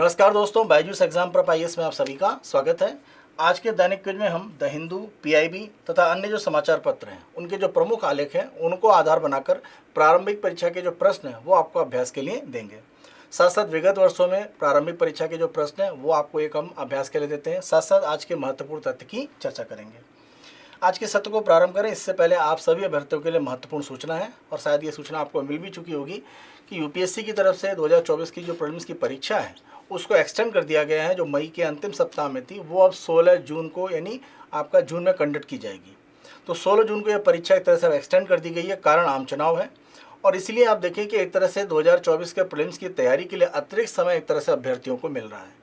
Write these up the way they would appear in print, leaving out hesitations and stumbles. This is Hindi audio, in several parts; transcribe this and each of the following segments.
नमस्कार दोस्तों, बायजूस एग्जाम प्रेप आईएएस में आप सभी का स्वागत है। आज के दैनिक क्विज में हम द हिंदू, पीआईबी तथा अन्य जो समाचार पत्र हैं उनके जो प्रमुख आलेख हैं उनको आधार बनाकर प्रारंभिक परीक्षा के जो प्रश्न हैं वो आपको अभ्यास के लिए देंगे। साथ साथ विगत वर्षों में प्रारंभिक परीक्षा के जो प्रश्न हैं वो आपको एक हम अभ्यास के लिए देते हैं। साथ साथ आज के महत्वपूर्ण तथ्य की चर्चा करेंगे। आज के सत्र को प्रारंभ करें इससे पहले आप सभी अभ्यर्थियों के लिए महत्वपूर्ण सूचना है, और शायद ये सूचना आपको मिल भी चुकी होगी कि यूपीएससी की तरफ से 2024 की जो प्रीलिम्स की परीक्षा है उसको एक्सटेंड कर दिया गया है। जो मई के अंतिम सप्ताह में थी वो अब 16 जून को यानी आपका जून में कंडक्ट की जाएगी। तो 16 जून को यह परीक्षा एक तरह से एक्सटेंड कर दी गई है, कारण आम चुनाव है। और इसलिए आप देखें कि एक तरह से 2024 के प्रीलिम्स की तैयारी के लिए अतिरिक्त समय एक तरह से अभ्यर्थियों को मिल रहा है।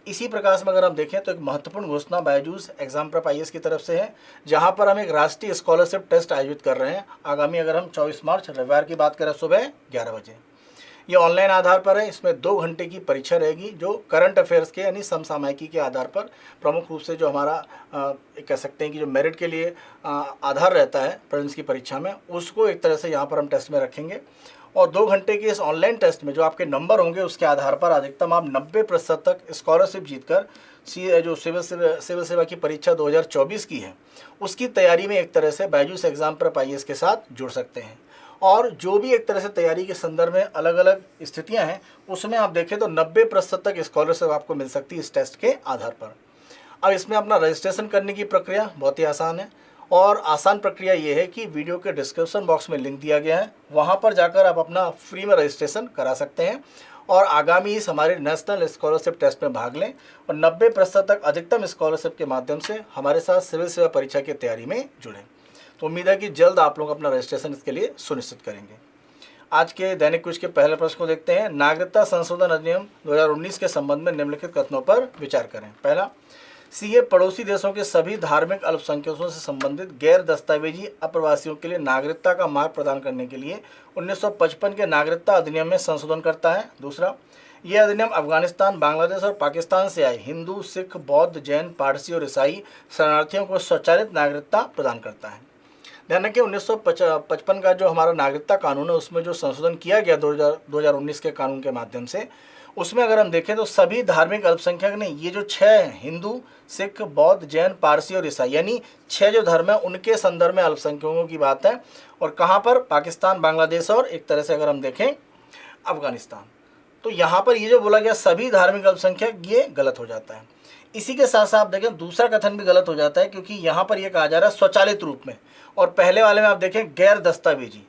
इसी प्रकार में अगर हम देखें तो एक महत्वपूर्ण घोषणा बायजूस एग्जाम प्रेप आईएएस की तरफ से है, जहां पर हम एक राष्ट्रीय स्कॉलरशिप टेस्ट आयोजित कर रहे हैं आगामी, अगर हम 24 मार्च रविवार की बात करें, सुबह 11 बजे। ये ऑनलाइन आधार पर है। इसमें 2 घंटे की परीक्षा रहेगी जो करंट अफेयर्स के यानी समसामयिकी के आधार पर प्रमुख रूप से जो हमारा कह सकते हैं कि जो मेरिट के लिए आधार रहता है प्रीलिम्स की परीक्षा में, उसको एक तरह से यहाँ पर हम टेस्ट में रखेंगे। और 2 घंटे के इस ऑनलाइन टेस्ट में जो आपके नंबर होंगे उसके आधार पर अधिकतम आप 90% तक स्कॉलरशिप जीतकर जो सिविल सेवा की परीक्षा 2024 की है उसकी तैयारी में एक तरह से बायजूस एग्जाम प्रेप आईएएस के साथ जुड़ सकते हैं। और जो भी एक तरह से तैयारी के संदर्भ में अलग अलग स्थितियां हैं उसमें आप देखें तो 90% तक स्कॉलरशिप आपको मिल सकती है इस टेस्ट के आधार पर। अब इसमें अपना रजिस्ट्रेशन करने की प्रक्रिया बहुत ही आसान है, और आसान प्रक्रिया ये है कि वीडियो के डिस्क्रिप्शन बॉक्स में लिंक दिया गया है, वहाँ पर जाकर आप अपना फ्री में रजिस्ट्रेशन करा सकते हैं और आगामी इस हमारे नेशनल स्कॉलरशिप टेस्ट में भाग लें और 90% तक अधिकतम स्कॉलरशिप के माध्यम से हमारे साथ सिविल सेवा परीक्षा की तैयारी में जुड़ें। तो उम्मीद है कि जल्द आप लोग अपना रजिस्ट्रेशन इसके लिए सुनिश्चित करेंगे। आज के दैनिक क्विज के पहले प्रश्न को देखते हैं। नागरिकता संशोधन अधिनियम 2019 के संबंध में निम्नलिखित कथनों पर विचार करें। पहला, सीए पड़ोसी देशों के सभी धार्मिक अल्पसंख्यकों से संबंधित गैर दस्तावेजी अप्रवासियों के लिए नागरिकता का मार्ग प्रदान करने के लिए 1955 के नागरिकता अधिनियम में संशोधन करता है। दूसरा, यह अधिनियम अफगानिस्तान, बांग्लादेश और पाकिस्तान से आए हिंदू, सिख, बौद्ध, जैन, पारसी और ईसाई शरणार्थियों को स्वचालित नागरिकता प्रदान करता है। ध्यान रखें 1955 का जो हमारा नागरिकता कानून है उसमें जो संशोधन किया गया 2019 के कानून के माध्यम से, उसमें अगर हम देखें तो सभी धार्मिक अल्पसंख्यक नहीं, ये जो 6 हिंदू, सिख, बौद्ध, जैन, पारसी और ईसाई यानी 6 जो धर्म है उनके संदर्भ में अल्पसंख्यकों की बात है। और कहाँ पर? पाकिस्तान, बांग्लादेश और एक तरह से अगर हम देखें अफगानिस्तान। तो यहाँ पर ये जो बोला गया सभी धार्मिक अल्पसंख्यक, ये गलत हो जाता है। इसी के साथ साथ आप देखें दूसरा कथन भी गलत हो जाता है, क्योंकि यहाँ पर यह कहा जा रहा है स्वचालित रूप में, और पहले वाले में आप देखें गैर दस्तावेजी।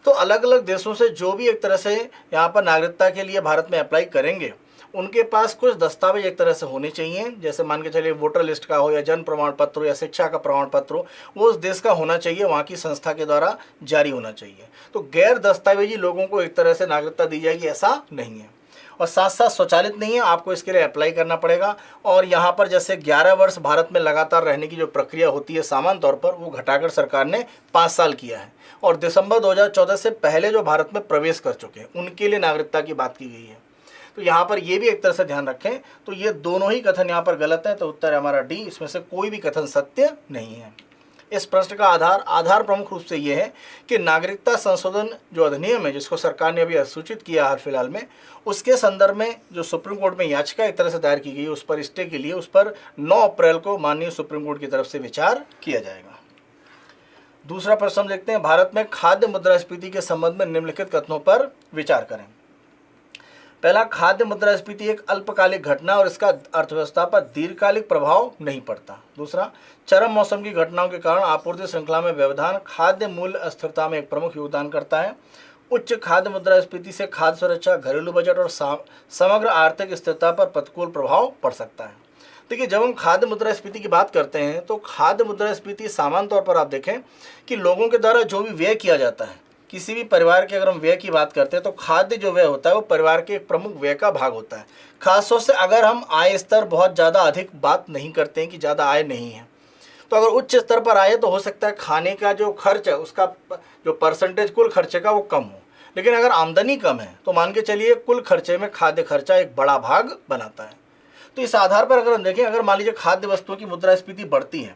तो अलग अलग देशों से जो भी एक तरह से यहाँ पर नागरिकता के लिए भारत में अप्लाई करेंगे उनके पास कुछ दस्तावेज एक तरह से होने चाहिए, जैसे मान के चलिए वोटर लिस्ट का हो या जन्म प्रमाण पत्र हो या शिक्षा का प्रमाण पत्र हो, वो उस देश का होना चाहिए, वहाँ की संस्था के द्वारा जारी होना चाहिए। तो गैर दस्तावेजी लोगों को एक तरह से नागरिकता दी जाएगी ऐसा नहीं है। और साथ साथ स्वचालित नहीं है, आपको इसके लिए अप्लाई करना पड़ेगा। और यहाँ पर जैसे 11 वर्ष भारत में लगातार रहने की जो प्रक्रिया होती है सामान्य तौर पर, वो घटाकर सरकार ने 5 साल किया है। और दिसंबर 2014 से पहले जो भारत में प्रवेश कर चुके हैं उनके लिए नागरिकता की बात की गई है। तो यहाँ पर ये भी एक तरह से ध्यान रखें। तो ये दोनों ही कथन यहाँ पर गलत है, तो उत्तर है हमारा डी, इसमें से कोई भी कथन सत्य नहीं है। इस प्रश्न का आधार प्रमुख रूप से ये है कि नागरिकता संशोधन जो अधिनियम है जिसको सरकार ने अभी अधिसूचित किया हाल फिलहाल में, उसके संदर्भ में जो सुप्रीम कोर्ट में याचिका एक तरह से दायर की गई है उस पर स्टे के लिए, उस पर 9 अप्रैल को माननीय सुप्रीम कोर्ट की तरफ से विचार किया जाएगा। दूसरा प्रश्न हम देखते हैं। भारत में खाद्य मुद्रास्फीति के संबंध में निम्नलिखित कथनों पर विचार करें। पहला, खाद्य मुद्रास्फीति एक अल्पकालिक घटना और इसका अर्थव्यवस्था पर दीर्घकालिक प्रभाव नहीं पड़ता। दूसरा, चरम मौसम की घटनाओं के कारण आपूर्ति श्रृंखला में व्यवधान खाद्य मूल्य अस्थिरता में एक प्रमुख योगदान करता है। उच्च खाद्य मुद्रास्फीति से खाद्य सुरक्षा, घरेलू बजट और समग्र आर्थिक स्थिरता पर प्रतिकूल प्रभाव पड़ सकता है। देखिए, जब हम खाद्य मुद्रास्फीति की बात करते हैं तो खाद्य मुद्रास्फीति सामान्य तौर पर आप देखें कि लोगों के द्वारा जो भी व्यय किया जाता है, किसी भी परिवार के अगर हम व्यय की बात करते हैं तो खाद्य जो व्यय होता है वो परिवार के एक प्रमुख व्यय का भाग होता है। खासतौर से अगर हम आय स्तर बहुत ज़्यादा अधिक बात नहीं करते हैं कि ज़्यादा आय नहीं है, तो अगर उच्च स्तर पर आए तो हो सकता है खाने का जो खर्च है उसका जो परसेंटेज कुल खर्चे का वो कम हो। लेकिन अगर आमदनी कम है तो मान के चलिए कुल खर्चे में खाद्य खर्चा एक बड़ा भाग बनाता है। तो इस आधार पर अगर हम देखें, अगर मान लीजिए खाद्य वस्तुओं की मुद्रास्फीति बढ़ती है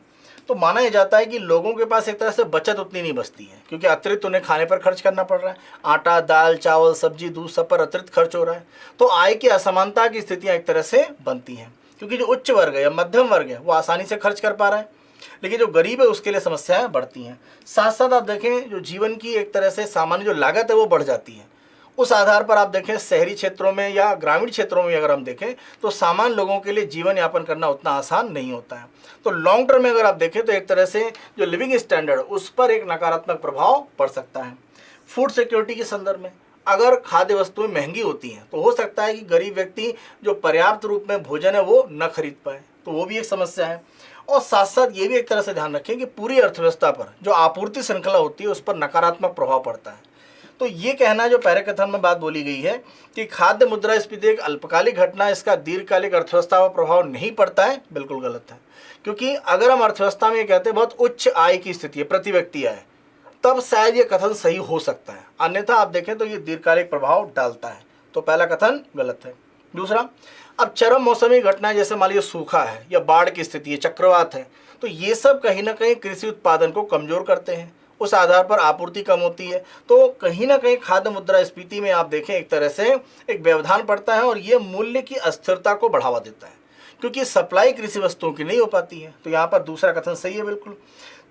तो माना यह जाता है कि लोगों के पास एक तरह से बचत उतनी नहीं बचती है, क्योंकि अतिरिक्त उन्हें खाने पर खर्च करना पड़ रहा है। आटा, दाल, चावल, सब्जी, दूध सब पर अतिरिक्त खर्च हो रहा है। तो आय की असमानता की स्थितियां एक तरह से बनती हैं, क्योंकि जो उच्च वर्ग है या मध्यम वर्ग है वो आसानी से खर्च कर पा रहा है, लेकिन जो गरीब है उसके लिए समस्याएं बढ़ती हैं। साथ साथ आप देखें जो जीवन की एक तरह से सामान्य जो लागत है वो बढ़ जाती है। उस आधार पर आप देखें शहरी क्षेत्रों में या ग्रामीण क्षेत्रों में अगर हम देखें तो सामान्य लोगों के लिए जीवन यापन करना उतना आसान नहीं होता है। तो लॉन्ग टर्म में अगर आप देखें तो एक तरह से जो लिविंग स्टैंडर्ड उस पर एक नकारात्मक प्रभाव पड़ सकता है। फूड सिक्योरिटी के संदर्भ में अगर खाद्य वस्तुएं महंगी होती हैं तो हो सकता है कि गरीब व्यक्ति जो पर्याप्त रूप में भोजन है वो न खरीद पाए, तो वो भी एक समस्या है। और साथ साथ ये भी एक तरह से ध्यान रखें कि पूरी अर्थव्यवस्था पर जो आपूर्ति श्रृंखला होती है उस पर नकारात्मक प्रभाव पड़ता है। तो ये कहना जो पहले कथन में बात बोली गई है कि खाद्य मुद्रास्फीति एक अल्पकालिक घटना, इसका दीर्घकालिक अर्थव्यवस्था पर प्रभाव नहीं पड़ता है, बिल्कुल गलत है। क्योंकि अगर हम अर्थव्यवस्था में ये कहते हैं बहुत उच्च आय की स्थिति है, प्रति व्यक्ति आय, तब शायद ये कथन सही हो सकता है, अन्यथा आप देखें तो ये दीर्घकालिक प्रभाव डालता है। तो पहला कथन गलत है। दूसरा, अब चरम मौसमी घटना जैसे मान लीजिए सूखा है या बाढ़ की स्थिति है, चक्रवात है, तो ये सब कहीं ना कहीं कृषि उत्पादन को कमजोर करते हैं। उस आधार पर आपूर्ति कम होती है, तो कहीं ना कहीं खाद्य मुद्रास्फीति में आप देखें एक तरह से एक व्यवधान पड़ता है और ये मूल्य की अस्थिरता को बढ़ावा देता है, क्योंकि सप्लाई कृषि वस्तुओं की नहीं हो पाती है। तो यहाँ पर दूसरा कथन सही है बिल्कुल।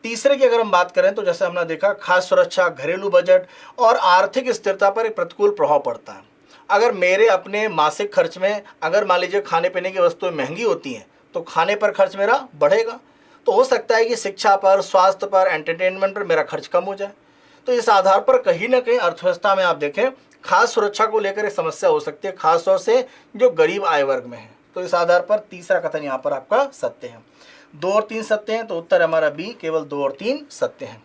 तीसरे की अगर हम बात करें तो जैसे हमने देखा खाद्य सुरक्षा, घरेलू बजट और आर्थिक स्थिरता पर एक प्रतिकूल प्रभाव पड़ता है। अगर मेरे अपने मासिक खर्च में अगर मान लीजिए खाने पीने की वस्तुएं महंगी होती हैं तो खाने पर खर्च मेरा बढ़ेगा, तो हो सकता है कि शिक्षा पर, स्वास्थ्य पर, एंटरटेनमेंट पर मेरा खर्च कम हो जाए। तो इस आधार पर कहीं ना कहीं अर्थव्यवस्था में आप देखें खाद्य सुरक्षा को लेकर एक समस्या हो सकती है, खासतौर से जो गरीब आय वर्ग में है। तो इस आधार पर तीसरा कथन यहाँ पर आपका सत्य है। 2 और 3 सत्य हैं, तो उत्तर हमारा बी, केवल 2 और 3 सत्य हैं।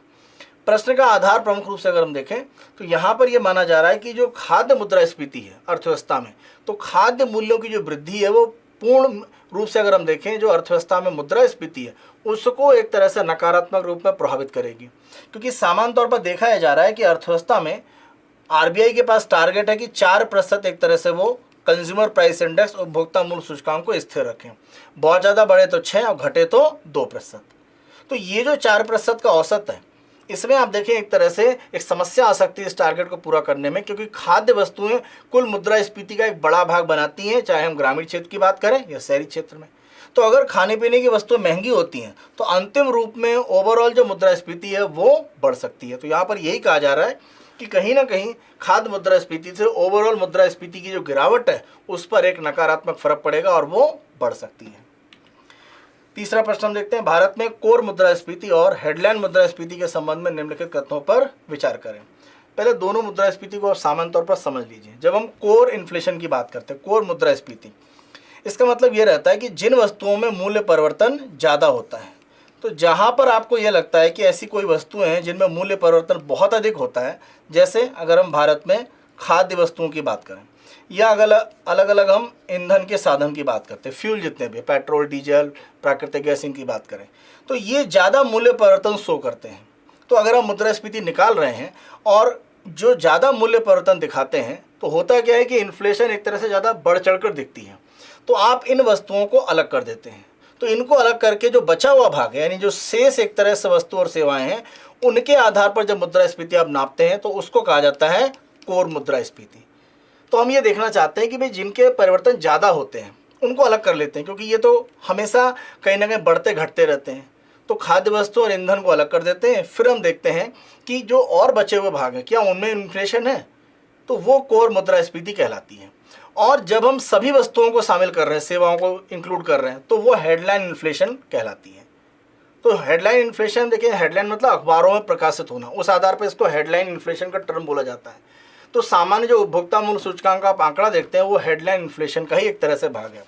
प्रश्न का आधार प्रमुख रूप से अगर हम देखें तो यहाँ पर यह माना जा रहा है कि जो खाद्य मुद्रास्फीति है अर्थव्यवस्था में, तो खाद्य मूल्यों की जो वृद्धि है वो पूर्ण रूप से अगर हम देखें जो अर्थव्यवस्था में मुद्रास्फीति है उसको एक तरह से नकारात्मक रूप में प्रभावित करेगी। क्योंकि सामान्य तौर पर देखा जा रहा है कि अर्थव्यवस्था में आरबीआई के पास टारगेट है कि 4% एक तरह से वो कंज्यूमर प्राइस इंडेक्स, उपभोक्ता मूल्य सूचकांक को स्थिर रखें। बहुत ज़्यादा बढ़े तो 6 और घटे तो 2%। तो ये जो 4% का औसत है, इसमें आप देखें एक तरह से एक समस्या आ सकती है इस टारगेट को पूरा करने में, क्योंकि खाद्य वस्तुएं कुल मुद्रास्फीति का एक बड़ा भाग बनाती हैं, चाहे हम ग्रामीण क्षेत्र की बात करें या शहरी क्षेत्र में। तो अगर खाने पीने की वस्तुएं महंगी होती हैं तो अंतिम रूप में ओवरऑल जो मुद्रास्फीति है वो बढ़ सकती है। तो यहाँ पर यही कहा जा रहा है कि कहीं ना कहीं खाद्य मुद्रास्फीति से ओवरऑल मुद्रास्फीति की जो गिरावट है उस पर एक नकारात्मक फर्क पड़ेगा और वो बढ़ सकती है। तीसरा प्रश्न हम देखते हैं, भारत में कोर मुद्रास्फीति और हेडलाइन मुद्रास्फीति के संबंध में निम्नलिखित कथनों पर विचार करें। पहले दोनों मुद्रास्फीति को सामान्य तौर पर समझ लीजिए। जब हम कोर इन्फ्लेशन की बात करते हैं, कोर मुद्रास्फीति, इसका मतलब ये रहता है कि जिन वस्तुओं में मूल्य परिवर्तन ज़्यादा होता है, तो जहाँ पर आपको यह लगता है कि ऐसी कोई वस्तुएं हैं जिनमें मूल्य परिवर्तन बहुत अधिक होता है, जैसे अगर हम भारत में खाद्य वस्तुओं की बात करें या अलग अलग हम ईंधन के साधन की बात करते हैं, फ्यूल जितने भी पेट्रोल, डीजल, प्राकृतिक गैस, इनकी बात करें, तो ये ज़्यादा मूल्य परिवर्तन शो करते हैं। तो अगर हम मुद्रास्फीति निकाल रहे हैं और जो ज़्यादा मूल्य परिवर्तन दिखाते हैं तो होता क्या है कि इन्फ्लेशन एक तरह से ज़्यादा बढ़ चढ़ कर दिखती है। तो आप इन वस्तुओं को अलग कर देते हैं। तो इनको अलग करके जो बचा हुआ भाग है, यानी जो शेष एक तरह से वस्तु और सेवाएं हैं, उनके आधार पर जब मुद्रास्फीति आप नापते हैं तो उसको कहा जाता है कोर मुद्रास्फीति। तो हम ये देखना चाहते हैं कि भाई जिनके परिवर्तन ज़्यादा होते हैं उनको अलग कर लेते हैं, क्योंकि ये तो हमेशा कहीं ना कहीं बढ़ते घटते रहते हैं। तो खाद्य वस्तु और ईंधन को अलग कर देते हैं, फिर हम देखते हैं कि जो और बचे हुए भाग हैं क्या उनमें इन्फ्लेशन है, तो वो कोर मुद्रास्फीति कहलाती है। और जब हम सभी वस्तुओं को शामिल कर रहे हैं, सेवाओं को इंक्लूड कर रहे हैं, तो वो हेडलाइन इन्फ्लेशन कहलाती है। तो हेडलाइन इन्फ्लेशन देखिए, हेडलाइन मतलब अखबारों में प्रकाशित होना, उस आधार पर इसको हेडलाइन इन्फ्लेशन का टर्म बोला जाता है। तो सामान्य जो उपभोक्ता मूल्य सूचकांक का आप आंकड़ा देखते हैं वो हेडलाइन इन्फ्लेशन का ही एक तरह से भाग है।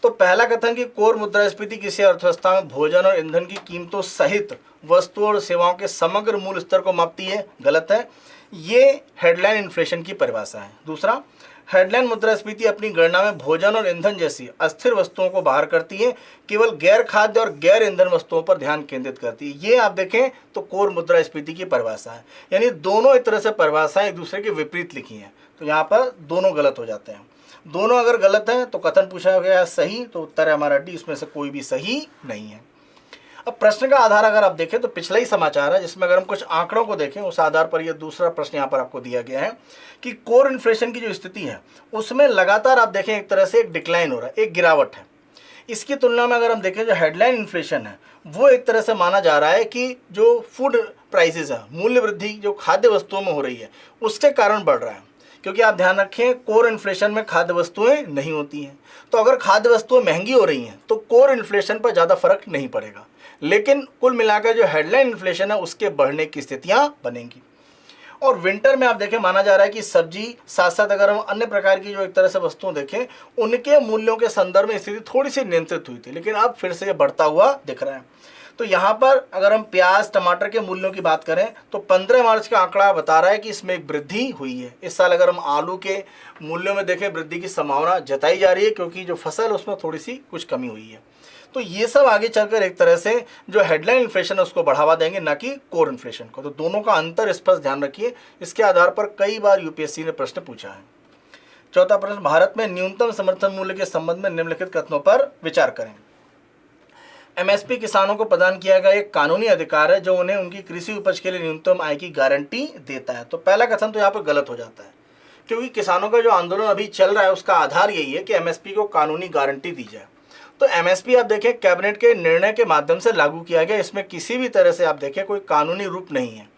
तो पहला कथन कि कोर मुद्रास्फीति किसी अर्थव्यवस्था में भोजन और ईंधन की कीमतों सहित वस्तुओं और सेवाओं के समग्र मूल्य स्तर को मापती है, गलत है। ये हेडलाइन इन्फ्लेशन की परिभाषा है। दूसरा, हेडलाइन मुद्रास्फीति अपनी गणना में भोजन और ईंधन जैसी अस्थिर वस्तुओं को बाहर करती है, केवल गैर खाद्य और गैर ईंधन वस्तुओं पर ध्यान केंद्रित करती है। ये आप देखें तो कोर मुद्रास्फीति की परिभाषा है, यानी दोनों एक तरह से परिभाषाएं एक दूसरे के विपरीत लिखी हैं। तो यहाँ पर दोनों गलत हो जाते हैं। दोनों अगर गलत हैं तो कथन पूछा गया सही, तो उत्तर है हमारा डी, इसमें से कोई भी सही नहीं है। अब प्रश्न का आधार अगर आप देखें तो पिछला ही समाचार है, जिसमें अगर हम कुछ आंकड़ों को देखें उस आधार पर यह दूसरा प्रश्न यहाँ पर आपको दिया गया है कि कोर इन्फ्लेशन की जो स्थिति है उसमें लगातार आप देखें एक तरह से एक डिक्लाइन हो रहा है, एक गिरावट है। इसकी तुलना में अगर हम देखें जो हेडलाइन इन्फ्लेशन है वो एक तरह से माना जा रहा है कि जो फूड प्राइसेस है, मूल्य वृद्धि जो खाद्य वस्तुओं में हो रही है उसके कारण बढ़ रहा है। क्योंकि आप ध्यान रखें कोर इन्फ्लेशन में खाद्य वस्तुएं नहीं होती हैं, तो अगर खाद्य वस्तुएं महंगी हो रही हैं तो कोर इन्फ्लेशन पर ज़्यादा फर्क नहीं पड़ेगा, लेकिन कुल मिलाकर जो हेडलाइन इन्फ्लेशन है उसके बढ़ने की स्थितियां बनेंगी। और विंटर में आप देखें माना जा रहा है कि सब्जी साथ साथ अगर हम अन्य प्रकार की जो एक तरह से वस्तुओं देखें उनके मूल्यों के संदर्भ में स्थिति थोड़ी सी नियंत्रित हुई थी, लेकिन अब फिर से ये बढ़ता हुआ दिख रहा है। तो यहाँ पर अगर हम प्याज टमाटर के मूल्यों की बात करें तो 15 मार्च का आंकड़ा बता रहा है कि इसमें एक वृद्धि हुई है। इस साल अगर हम आलू के मूल्यों में देखें वृद्धि की संभावना जताई जा रही है, क्योंकि जो फसल है उसमें थोड़ी सी कुछ कमी हुई है। तो ये सब आगे चलकर एक तरह से जो हेडलाइन इन्फ्लेशन है उसको बढ़ावा देंगे, ना कि कोर इन्फ्लेशन को। तो दोनों का अंतर स्पष्ट ध्यान रखिए, इसके आधार पर कई बार यूपीएससी ने प्रश्न पूछा है। चौथा प्रश्न, भारत में न्यूनतम समर्थन मूल्य के संबंध में निम्नलिखित कथनों पर विचार करें। एमएसपी किसानों को प्रदान किया गया एक कानूनी अधिकार है जो उन्हें उनकी कृषि उपज के लिए न्यूनतम आय की गारंटी देता है। तो पहला कथन तो यहाँ पर गलत हो जाता है, क्योंकि किसानों का जो आंदोलन अभी चल रहा है उसका आधार यही है कि एमएसपी को कानूनी गारंटी दी जाए। तो एमएसपी आप देखें कैबिनेट के निर्णय के माध्यम से लागू किया गया, इसमें किसी भी तरह से आप देखें कोई कानूनी रूप नहीं है।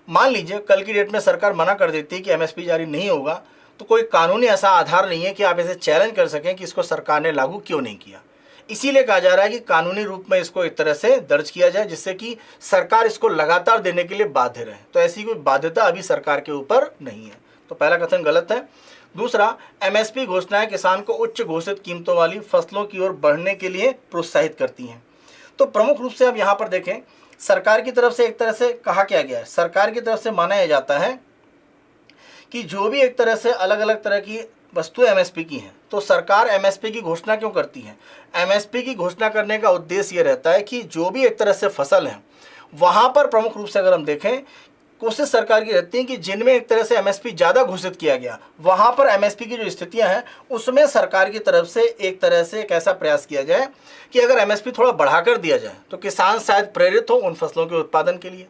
मान लीजिए कल की डेट में सरकार मना कर देती है कि एमएसपी जारी नहीं होगा, तो कोई कानूनी ऐसा आधार नहीं है कि आप इसे चैलेंज कर सकें कि इसको सरकार ने लागू क्यों नहीं किया। इसीलिए कहा जा रहा है कि कानूनी रूप में इसको एक तरह से दर्ज किया जाए, जिससे कि सरकार इसको लगातार देने के लिए बाध्य रहे। तो ऐसी कोई बाध्यता अभी सरकार के ऊपर नहीं है। तो पहला कथन गलत है। दूसरा, एमएसपी घोषणाएं किसान को उच्च घोषित कीमतों वाली फसलों की ओर बढ़ने के लिए प्रोत्साहित करती हैं। तो प्रमुख रूप से अब यहाँ पर देखें सरकार की तरफ से एक तरह से कहा क्या गया है, सरकार की तरफ से माना यह जाता है कि जो भी एक तरह से अलग अलग तरह की वस्तुएं एमएसपी की हैं, तो सरकार एमएसपी की घोषणा क्यों करती है। एमएसपी की घोषणा करने का उद्देश्य ये रहता है कि जो भी एक तरह से फसल है वहाँ पर प्रमुख रूप से अगर हम देखें कोशिश सरकार की रहती है कि जिनमें एक तरह से एमएसपी ज़्यादा घोषित किया गया वहाँ पर एमएसपी की जो स्थितियाँ हैं उसमें सरकार की तरफ से एक ऐसा प्रयास किया जाए कि अगर एमएसपी थोड़ा बढ़ाकर दिया जाए तो किसान शायद प्रेरित हो उन फसलों के उत्पादन के लिए।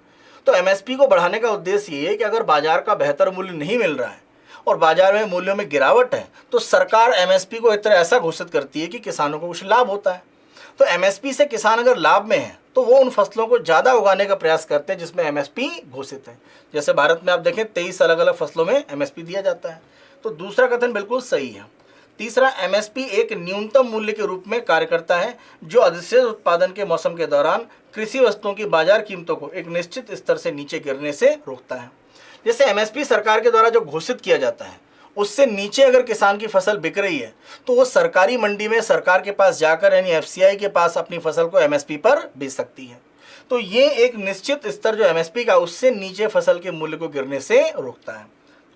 तो एमएसपी को बढ़ाने का उद्देश्य ये है कि अगर बाजार का बेहतर मूल्य नहीं मिल रहा है और बाजार में मूल्यों में गिरावट है तो सरकार एमएसपी को एक तरह ऐसा घोषित करती है कि किसानों को कुछ लाभ होता है। तो एमएसपी से किसान अगर लाभ में है तो वो उन फसलों को ज़्यादा उगाने का प्रयास करते हैं जिसमें एमएसपी घोषित है। जैसे भारत में आप देखें 23 अलग अलग फसलों में एमएसपी दिया जाता है। तो दूसरा कथन बिल्कुल सही है। तीसरा, एमएसपी एक न्यूनतम मूल्य के रूप में कार्य करता है जो अधिशेष उत्पादन के मौसम के दौरान कृषि वस्तुओं की बाजार कीमतों को एक निश्चित स्तर से नीचे गिरने से रोकता है। जैसे एमएसपी सरकार के द्वारा जो घोषित किया जाता है उससे नीचे अगर किसान की फसल बिक रही है तो वो सरकारी मंडी में सरकार के पास जाकर यानी एफसीआई के पास अपनी फसल को एमएसपी पर बेच सकती है। तो ये एक निश्चित स्तर जो एमएसपी का उससे नीचे फसल के मूल्य को गिरने से रोकता है।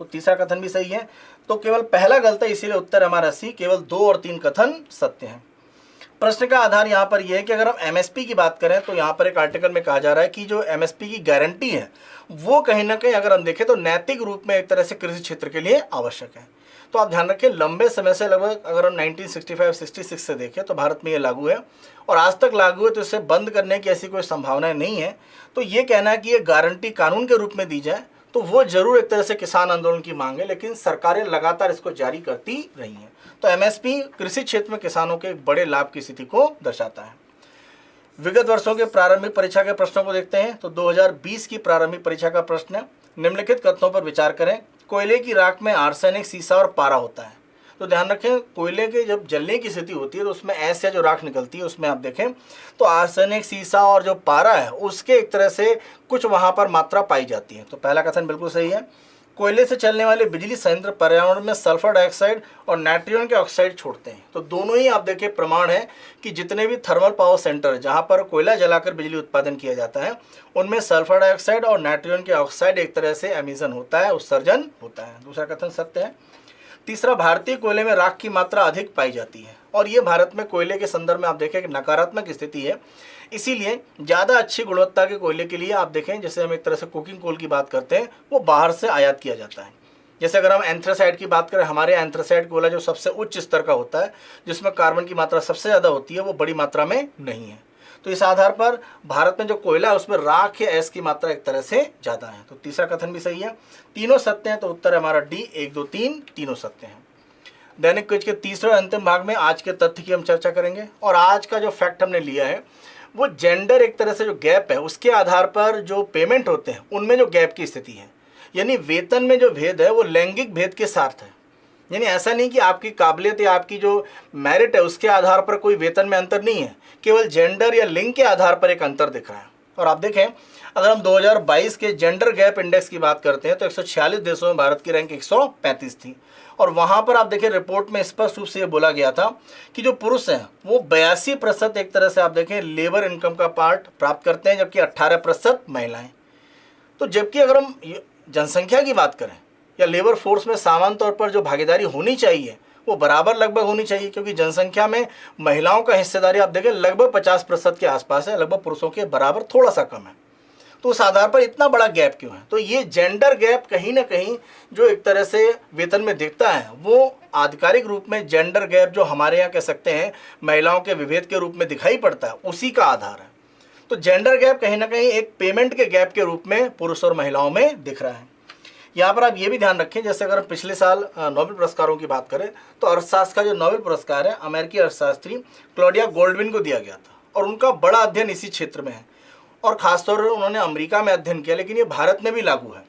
तो तीसरा कथन भी सही है। तो केवल पहला गलत है, इसीलिए उत्तर हमारा सी, केवल 2 और 3 कथन सत्य हैं। प्रश्न का आधार यहाँ पर यह है कि अगर हम एमएसपी की बात करें तो यहाँ पर एक आर्टिकल में कहा जा रहा है कि जो एमएसपी की गारंटी है वो कहीं ना कहीं अगर हम देखें तो नैतिक रूप में एक तरह से कृषि क्षेत्र के लिए आवश्यक है। तो आप ध्यान रखें लंबे समय से लगभग अगर हम 1965-66 से देखें तो भारत में ये लागू है और आज तक लागू है, तो इसे बंद करने की ऐसी कोई संभावना नहीं है। तो ये कहना है कि ये गारंटी कानून के रूप में दी जाए तो वो जरूर एक तरह से किसान आंदोलन की मांग है, लेकिन सरकारें लगातार इसको जारी करती रही हैं। तो एमएसपी कृषि क्षेत्र में किसानों के एक बड़े लाभ की स्थिति को दर्शाता है। विगत वर्षों के प्रारंभिक परीक्षा के प्रश्नों को देखते हैं। तो 2020 की प्रारंभिक परीक्षा का प्रश्न है, निम्नलिखित कथनों पर विचार करें। कोयले की राख में आर्सेनिक, सीसा और पारा होता है। तो ध्यान रखें कोयले के जब जलने की स्थिति होती है तो उसमें ऐसे जो राख निकलती है उसमें आप देखें तो आर्सेनिक, सीसा और जो पारा है उसके एक तरह से कुछ वहाँ पर मात्रा पाई जाती है। तो पहला कथन बिल्कुल सही है। कोयले से चलने वाले बिजली संयंत्र पर्यावरण में सल्फर डाइऑक्साइड और नाइट्रोजन के ऑक्साइड छोड़ते हैं। तो दोनों ही आप देखें प्रमाण है कि जितने भी थर्मल पावर सेंटर जहां पर कोयला जलाकर बिजली उत्पादन किया जाता है उनमें सल्फर डाइऑक्साइड और नाइट्रोजन के ऑक्साइड एक तरह से एमिशन होता है, उत्सर्जन होता है। दूसरा कथन सत्य है। तीसरा, भारतीय कोयले में राख की मात्रा अधिक पाई जाती है और ये भारत में कोयले के संदर्भ में आप देखें कि नकारात्मक स्थिति है। इसीलिए ज़्यादा अच्छी गुणवत्ता के कोयले के लिए आप देखें जैसे हम एक तरह से कुकिंग कोल की बात करते हैं वो बाहर से आयात किया जाता है। जैसे अगर हम एंथ्रासाइड की बात करें, हमारे एंथ्रासाइड कोयला जो सबसे उच्च स्तर का होता है जिसमें कार्बन की मात्रा सबसे ज़्यादा होती है वो बड़ी मात्रा में नहीं है। तो इस आधार पर भारत में जो कोयला है उसमें राख या एस की मात्रा एक तरह से ज़्यादा है। तो तीसरा कथन भी सही है, तीनों सत्य हैं, तो उत्तर है हमारा डी 1 2 3 तीनों सत्य हैं। दैनिक क्विज के तीसरे और अंतिम भाग में आज के तथ्य की हम चर्चा करेंगे, और आज का जो फैक्ट हमने लिया है वो जेंडर एक तरह से जो गैप है उसके आधार पर जो पेमेंट होते हैं उनमें जो गैप की स्थिति है, यानी वेतन में जो भेद है वो लैंगिक भेद के साथ है। यानी ऐसा नहीं कि आपकी काबिलियत या आपकी जो मेरिट है उसके आधार पर कोई वेतन में अंतर नहीं है, केवल जेंडर या लिंग के आधार पर एक अंतर दिख रहा है। और आप देखें, अगर हम 2022 के जेंडर गैप इंडेक्स की बात करते हैं तो 146 देशों में भारत की रैंक 135 थी, और वहाँ पर आप देखें रिपोर्ट में स्पष्ट रूप से ये बोला गया था कि जो पुरुष हैं वो 82% एक तरह से आप देखें लेबर इनकम का पार्ट प्राप्त करते हैं, जबकि 18% महिलाएं। तो जबकि अगर हम जनसंख्या की बात करें या लेबर फोर्स में सामान्य तौर पर जो भागीदारी होनी चाहिए वो बराबर लगभग होनी चाहिए, क्योंकि जनसंख्या में महिलाओं का हिस्सेदारी आप देखें लगभग 50% के आसपास है, लगभग पुरुषों के बराबर थोड़ा सा कम है। तो उस आधार पर इतना बड़ा गैप क्यों है? तो ये जेंडर गैप कहीं ना कहीं जो एक तरह से वेतन में दिखता है वो आधिकारिक रूप में जेंडर गैप जो हमारे यहाँ कह सकते हैं महिलाओं के विभेद के रूप में दिखाई पड़ता है उसी का आधार है। तो जेंडर गैप कहीं ना कहीं एक पेमेंट के गैप के रूप में पुरुष और महिलाओं में दिख रहा है। यहाँ पर आप ये भी ध्यान रखें, जैसे अगर पिछले साल नोबेल पुरस्कारों की बात करें तो अर्थशास्त्र का जो नोबेल पुरस्कार है अमेरिकी अर्थशास्त्री क्लॉडिया गोल्डविन को दिया गया था, और उनका बड़ा अध्ययन इसी क्षेत्र में है, और खासतौर पर उन्होंने अमेरिका में अध्ययन किया, लेकिन ये भारत में भी लागू है।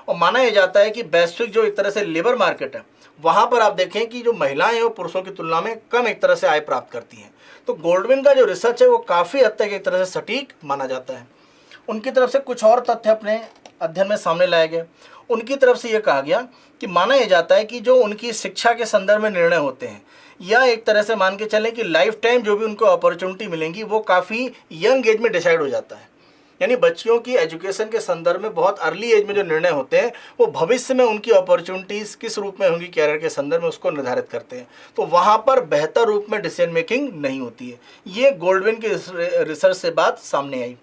और माना यह जाता है कि वैश्विक जो एक तरह से लेबर मार्केट है वहाँ पर आप देखें कि जो महिलाएं हैं वो पुरुषों की तुलना में कम एक तरह से आय प्राप्त करती हैं। तो गोल्डविन का जो रिसर्च है वो काफ़ी हद तक एक तरह से सटीक माना जाता है। उनकी तरफ से कुछ और तथ्य अपने अध्ययन में सामने लाए गए। उनकी तरफ से ये कहा गया कि माना यह जाता है कि जो उनकी शिक्षा के संदर्भ में निर्णय होते हैं या एक तरह से मान के चलें कि लाइफ टाइम जो भी उनको अपॉर्चुनिटी मिलेंगी वो काफ़ी यंग एज में डिसाइड हो जाता है। यानी बच्चियों की एजुकेशन के संदर्भ में बहुत अर्ली एज में जो निर्णय होते हैं वो भविष्य में उनकी अपॉर्चुनिटीज़ किस रूप में होंगी कैरियर के संदर्भ में उसको निर्धारित करते हैं। तो वहाँ पर बेहतर रूप में डिसीजन मेकिंग नहीं होती है। ये गोल्डविन के रिसर्च से बात सामने आई।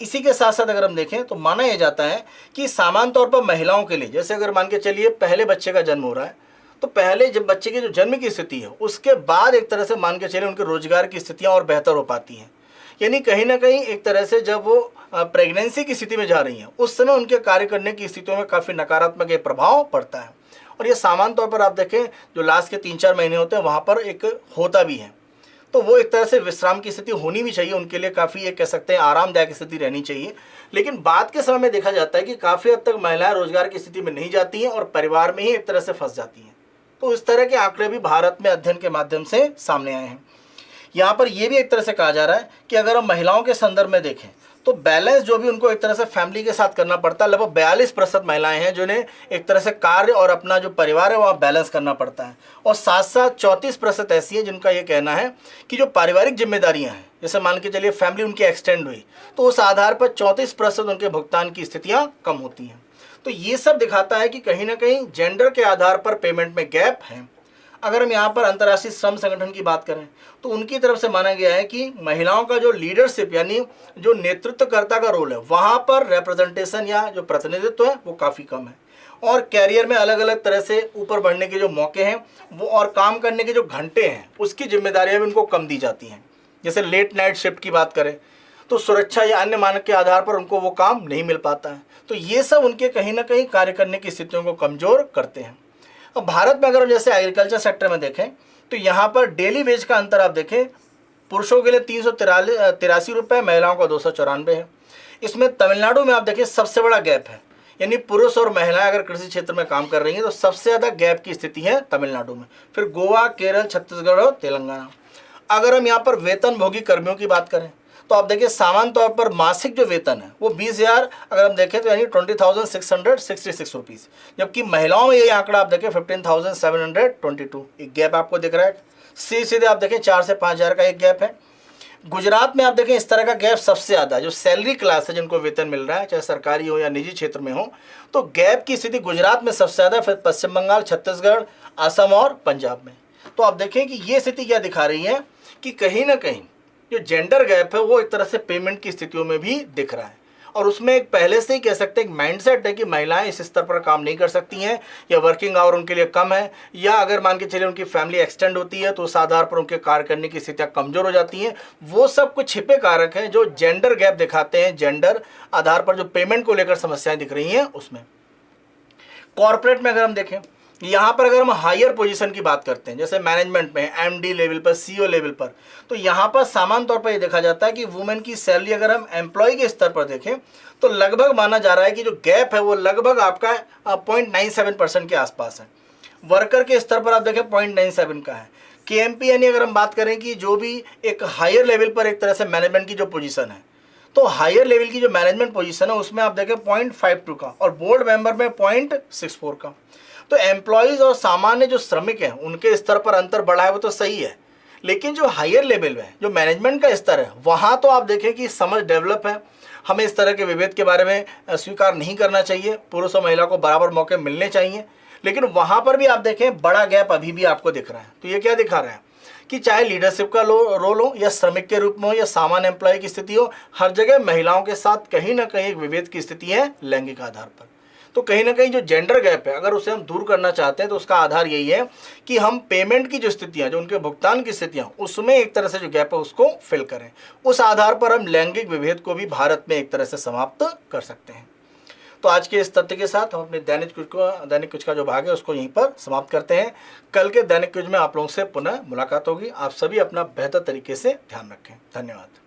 इसी के साथ साथ अगर हम देखें तो माना यह जाता है कि सामान्य तौर पर महिलाओं के लिए, जैसे अगर मान के चलिए पहले बच्चे का जन्म हो रहा है तो पहले जब बच्चे की जो जन्म की स्थिति है उसके बाद एक तरह से मान के चलिए उनके रोजगार की स्थितियाँ और बेहतर हो पाती हैं। यानी कहीं ना कहीं एक तरह से जब वो प्रेगनेंसी की स्थिति में जा रही हैं उस समय उनके कार्य करने की स्थितियों में काफ़ी नकारात्मक एक प्रभाव पड़ता है। और ये सामान्य तौर पर आप देखें जो लास्ट के 3-4 महीने होते हैं वहाँ पर एक होता भी है। तो वो एक तरह से विश्राम की स्थिति होनी भी चाहिए, उनके लिए काफ़ी एक कह सकते हैं आरामदायक स्थिति रहनी चाहिए। लेकिन बाद के समय में देखा जाता है कि काफ़ी हद तक महिलाएं रोजगार की स्थिति में नहीं जाती हैं और परिवार में ही एक तरह से फंस जाती हैं। तो इस तरह के आंकड़े भी भारत में अध्ययन के माध्यम से सामने आए हैं। यहाँ पर यह भी एक तरह से कहा जा रहा है कि अगर हम महिलाओं के संदर्भ में देखें तो बैलेंस जो भी उनको एक तरह से फैमिली के साथ करना पड़ता है, लगभग 42% महिलाएं हैं जिन्हें एक तरह से कार्य और अपना जो परिवार है वहाँ बैलेंस करना पड़ता है, और साथ साथ 34% ऐसी हैं जिनका ये कहना है कि जो पारिवारिक जिम्मेदारियाँ हैं, जैसे मान के चलिए फैमिली उनकी एक्सटेंड हुई तो उस आधार पर 34% उनके भुगतान की स्थितियाँ कम होती हैं। तो ये सब दिखाता है कि कहीं ना कहीं जेंडर के आधार पर पेमेंट में गैप है। अगर हम यहाँ पर अंतर्राष्ट्रीय श्रम संगठन की बात करें तो उनकी तरफ से माना गया है कि महिलाओं का जो लीडरशिप यानी जो नेतृत्वकर्ता का रोल है वहाँ पर रिप्रेजेंटेशन या जो प्रतिनिधित्व है वो काफ़ी कम है, और कैरियर में अलग अलग तरह से ऊपर बढ़ने के जो मौके हैं वो और काम करने के जो घंटे हैं उसकी जिम्मेदारियाँ भी उनको कम दी जाती हैं। जैसे लेट नाइट शिफ्ट की बात करें तो सुरक्षा या अन्य मानक के आधार पर उनको वो काम नहीं मिल पाता है। तो ये सब उनके कहीं ना कहीं कार्य करने की स्थितियों को कमज़ोर करते हैं। अब भारत में अगर हम जैसे एग्रीकल्चर सेक्टर में देखें तो यहाँ पर डेली वेज का अंतर आप देखें, पुरुषों के लिए 383 रुपये, महिलाओं का 294 है। इसमें तमिलनाडु में आप देखें सबसे बड़ा गैप है, यानी पुरुष और महिलाएं अगर कृषि क्षेत्र में काम कर रही हैं तो सबसे ज़्यादा गैप की स्थिति है तमिलनाडु में, फिर गोवा, केरल, छत्तीसगढ़ और तेलंगाना। अगर हम यहाँ पर वेतन भोगी कर्मियों की बात करें तो आप देखिए सामान्य तौर पर मासिक जो वेतन है वो 20,000 अगर हम देखें तो यानी 20,666 रुपीज़, जबकि महिलाओं में ये आंकड़ा आप देखें 15,722। एक गैप आपको दिख रहा है। सीधे आप देखें 4 से 5,000 का एक गैप है। गुजरात में आप देखें इस तरह का गैप सबसे ज़्यादा, जो सैलरी क्लास है जिनको वेतन मिल रहा है चाहे सरकारी हो या निजी क्षेत्र में हो, तो गैप की स्थिति गुजरात में सबसे ज़्यादा, फिर पश्चिम बंगाल, छत्तीसगढ़, असम और पंजाब में। तो आप देखें कि ये स्थिति क्या दिखा रही है कि कहीं ना कहीं जो जेंडर गैप है वो एक तरह से पेमेंट की स्थितियों में भी दिख रहा है। और उसमें एक पहले से ही कह सकते हैं एक माइंडसेट है कि महिलाएं इस स्तर पर काम नहीं कर सकती हैं, या वर्किंग आवर उनके लिए कम है, या अगर मान के चलिए उनकी फैमिली एक्सटेंड होती है तो उस आधार पर उनके कार्य करने की स्थितियां कमजोर हो जाती हैं। वो सब कुछ छिपे कारक हैं जो जेंडर गैप दिखाते हैं, जेंडर आधार पर जो पेमेंट को लेकर समस्याएं दिख रही हैं उसमें। कॉर्पोरेट में अगर हम देखें, यहाँ पर अगर हम हायर पोजीशन की बात करते हैं, जैसे मैनेजमेंट में एमडी लेवल पर, सीईओ लेवल पर, तो यहाँ पर सामान्य तौर पर यह देखा जाता है कि वुमेन की सैलरी अगर हम एम्प्लॉय के स्तर पर देखें तो लगभग माना जा रहा है कि जो गैप है वो लगभग आपका 0.97% के आसपास है। वर्कर के स्तर पर आप देखें 0.97 का है। केएमपी यानी अगर हम बात करें कि जो भी एक हायर लेवल पर एक तरह से मैनेजमेंट की जो पोजीशन है, तो हायर लेवल की जो मैनेजमेंट पोजीशन है उसमें आप देखें 0.52 का, और बोर्ड मेंबर में 0.64 का। तो एम्प्लॉयज़ और सामान्य जो श्रमिक हैं उनके स्तर पर अंतर बढ़ा है वो तो सही है, लेकिन जो हायर लेवल में जो मैनेजमेंट का स्तर है वहाँ तो आप देखें कि समझ डेवलप है। हमें इस तरह के विभेद के बारे में स्वीकार नहीं करना चाहिए, पुरुष और महिला को बराबर मौके मिलने चाहिए, लेकिन वहाँ पर भी आप देखें बड़ा गैप अभी भी आपको दिख रहा है। तो ये क्या दिखा रहा है कि चाहे लीडरशिप का रोल हो, या श्रमिक के रूप में हो, या सामान्य एम्प्लॉय की स्थिति हो, हर जगह महिलाओं के साथ कहीं ना कहीं एक विभेद की स्थिति है लैंगिक आधार पर। तो कहीं ना कहीं जो जेंडर गैप है अगर उसे हम दूर करना चाहते हैं तो उसका आधार यही है कि हम पेमेंट की जो स्थितियां, जो उनके भुगतान की स्थितियां, उसमें एक तरह से जो गैप है उसको फिल करें। उस आधार पर हम लैंगिक विभेद को भी भारत में एक तरह से समाप्त कर सकते हैं। तो आज के इस तथ्य के साथ हम अपने दैनिक कुछ का जो भाग है उसको यहीं पर समाप्त करते हैं। कल के दैनिक कुछ में आप लोगों से पुनः मुलाकात होगी। आप सभी अपना बेहतर तरीके से ध्यान रखें। धन्यवाद।